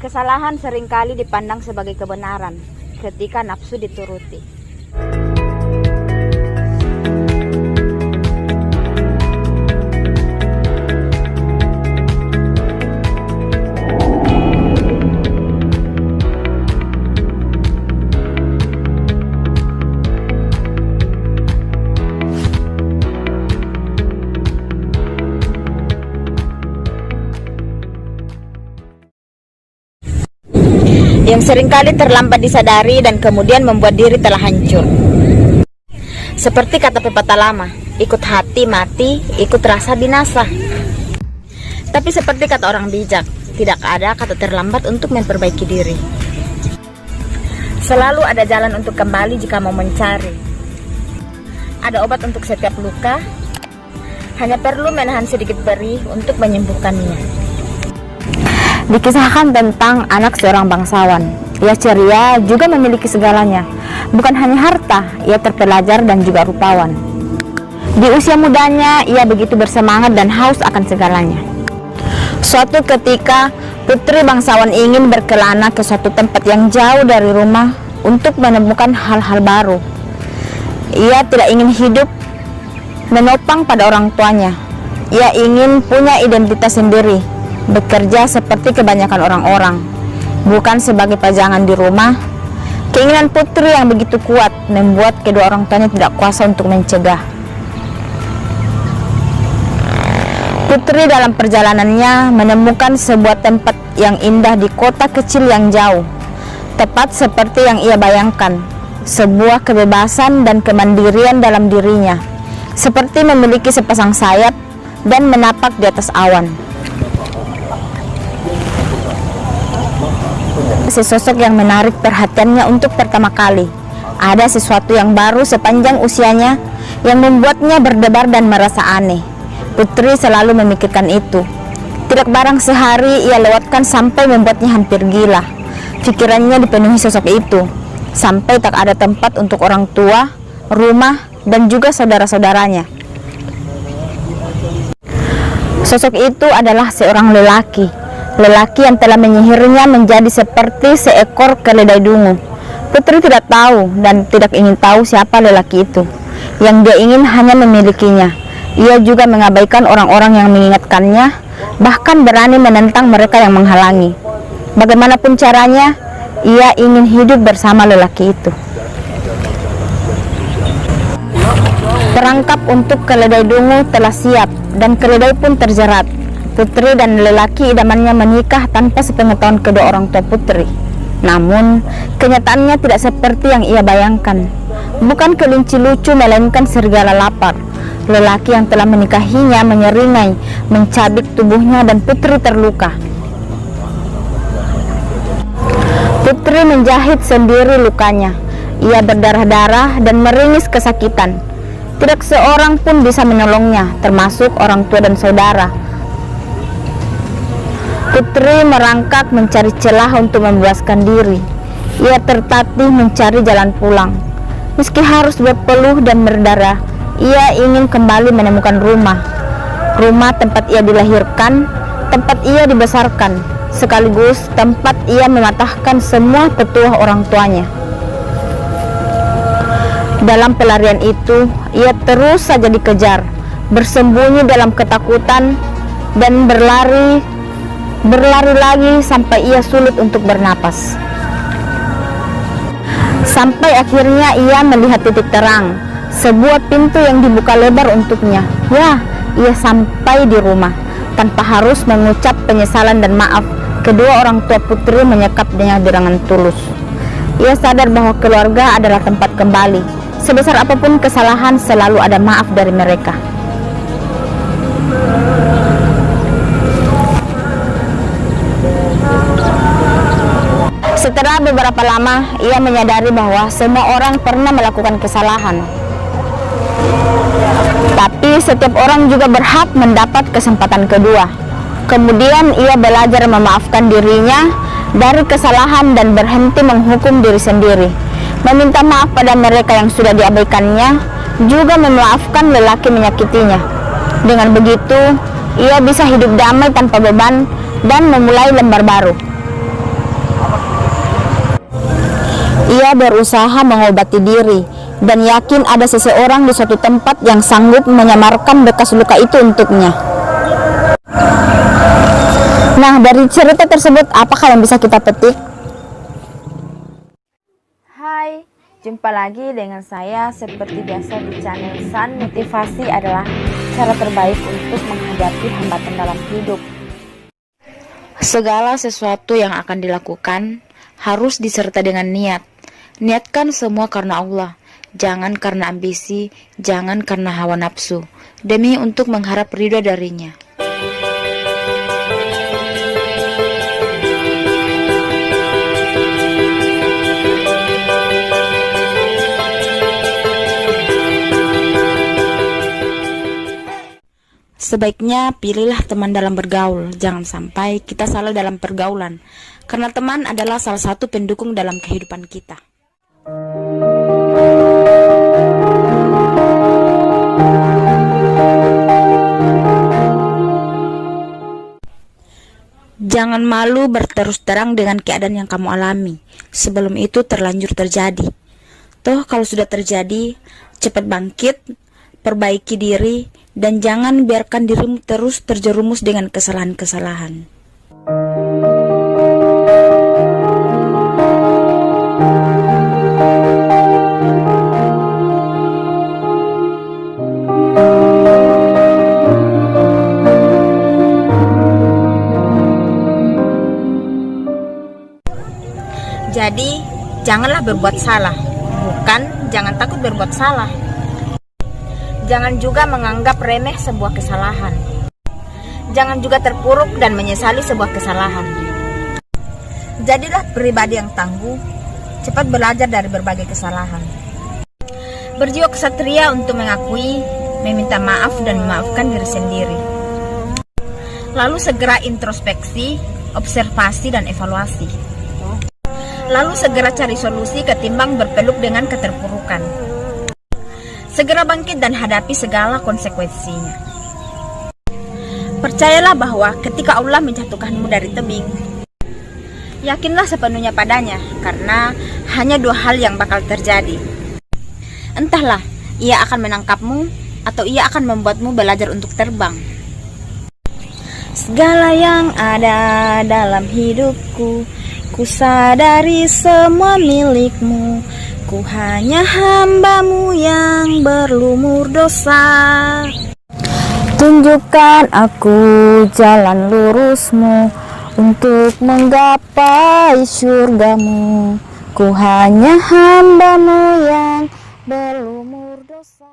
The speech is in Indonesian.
Kesalahan seringkali dipandang sebagai kebenaran ketika nafsu dituruti. Yang seringkali terlambat disadari dan kemudian membuat diri telah hancur. Seperti kata pepatah lama, ikut hati mati, ikut rasa binasa. Tapi seperti kata orang bijak, tidak ada kata terlambat untuk memperbaiki diri. Selalu ada jalan untuk kembali jika mau mencari. Ada obat untuk setiap luka, hanya perlu menahan sedikit perih untuk menyembuhkannya. Dikisahkan tentang anak seorang bangsawan. Ia ceria, juga memiliki segalanya. Bukan hanya harta, ia terpelajar dan juga rupawan. Di usia mudanya, ia begitu bersemangat dan haus akan segalanya. Suatu ketika, putri bangsawan ingin berkelana ke suatu tempat yang jauh dari rumah untuk menemukan hal-hal baru. Ia tidak ingin hidup menopang pada orang tuanya. Ia ingin punya identitas sendiri, bekerja seperti kebanyakan orang-orang, bukan sebagai pajangan di rumah. Keinginan putri yang begitu kuat membuat kedua orang tuanya tidak kuasa untuk mencegah. Putri dalam perjalanannya menemukan sebuah tempat yang indah di kota kecil yang jauh, tepat seperti yang ia bayangkan. Sebuah kebebasan dan kemandirian dalam dirinya, seperti memiliki sepasang sayap dan menapak di atas awan. Sesosok yang menarik perhatiannya untuk pertama kali. Ada sesuatu yang baru sepanjang usianya yang membuatnya berdebar dan merasa aneh. Putri selalu memikirkan itu. Tidak barang sehari ia lewatkan sampai membuatnya hampir gila. Pikirannya dipenuhi sosok itu, sampai tak ada tempat untuk orang tua, rumah, dan juga saudara-saudaranya. Sosok itu adalah seorang lelaki yang telah menyihirnya menjadi seperti seekor keledai dungu. Putri tidak tahu dan tidak ingin tahu siapa lelaki itu. Yang dia ingin hanya memilikinya. Ia juga mengabaikan orang-orang yang mengingatkannya, bahkan berani menentang mereka yang menghalangi. Bagaimanapun caranya, ia ingin hidup bersama lelaki itu. Perangkap untuk keledai dungu telah siap dan keledai pun terjerat. Putri dan lelaki idamannya menikah tanpa sepengetahuan kedua orang tua Putri. Namun, kenyataannya tidak seperti yang ia bayangkan. Bukan kelinci lucu, melainkan serigala lapar. Lelaki yang telah menikahinya menyeringai, mencabik tubuhnya dan Putri terluka. Putri menjahit sendiri lukanya. Ia berdarah-darah dan meringis kesakitan. Tidak seorang pun bisa menolongnya, termasuk orang tua dan saudara. Putri merangkak mencari celah untuk membebaskan diri. Ia tertatih mencari jalan pulang. Meski harus berpeluh dan berdarah, ia ingin kembali menemukan rumah. Rumah tempat ia dilahirkan, tempat ia dibesarkan, sekaligus tempat ia mematahkan semua petuah orang tuanya. Dalam pelarian itu, ia terus saja dikejar, bersembunyi dalam ketakutan, dan berlari lagi sampai ia sulit untuk bernapas. Sampai akhirnya ia melihat titik terang, sebuah pintu yang dibuka lebar untuknya. Ya, ia sampai di rumah. Tanpa harus mengucap penyesalan dan maaf, kedua orang tua Putri menyekapnya dengan tulus. Ia sadar bahwa keluarga adalah tempat kembali. Sebesar apapun kesalahan, selalu ada maaf dari mereka. Setelah beberapa lama, ia menyadari bahwa semua orang pernah melakukan kesalahan. Tapi setiap orang juga berhak mendapat kesempatan kedua. Kemudian ia belajar memaafkan dirinya dari kesalahan dan berhenti menghukum diri sendiri. Meminta maaf pada mereka yang sudah diabaikannya, juga memaafkan lelaki menyakitinya. Dengan begitu, ia bisa hidup damai tanpa beban dan memulai lembar baru. Ia berusaha mengobati diri dan yakin ada seseorang di suatu tempat yang sanggup menyamarkan bekas luka itu untuknya. Nah, dari cerita tersebut apakah yang bisa kita petik? Hai, jumpa lagi dengan saya seperti biasa di channel San. Motivasi adalah cara terbaik untuk menghadapi hambatan dalam hidup. Segala sesuatu yang akan dilakukan harus disertai dengan niat. Niatkan semua karena Allah, jangan karena ambisi, jangan karena hawa nafsu, demi untuk mengharap ridho darinya. Sebaiknya pilihlah teman dalam bergaul, jangan sampai kita salah dalam pergaulan, karena teman adalah salah satu pendukung dalam kehidupan kita. Jangan malu berterus terang dengan keadaan yang kamu alami, sebelum itu terlanjur terjadi. Toh kalau sudah terjadi, cepat bangkit, perbaiki diri, dan jangan biarkan dirimu terus terjerumus dengan kesalahan-kesalahan. Jadi, janganlah berbuat salah, bukan jangan takut berbuat salah. Jangan juga menganggap remeh sebuah kesalahan. Jangan juga terpuruk dan menyesali sebuah kesalahan. Jadilah pribadi yang tangguh, cepat belajar dari berbagai kesalahan. Berjiwa kesatria untuk mengakui, meminta maaf dan memaafkan diri sendiri. Lalu segera introspeksi, observasi dan evaluasi. Lalu segera cari solusi ketimbang berpeluk dengan keterpurukan. Segera bangkit dan hadapi segala konsekuensinya. Percayalah bahwa ketika Allah menjatuhkanmu dari tebing, yakinlah sepenuhnya padanya, karena hanya dua hal yang bakal terjadi. Entahlah, ia akan menangkapmu atau ia akan membuatmu belajar untuk terbang. Segala yang ada dalam hidupku, ku sadari semua milikmu. Ku hanya hambamu yang berlumur dosa. Tunjukkan aku jalan lurusmu untuk menggapai surgamu. Ku hanya hambamu yang berlumur dosa.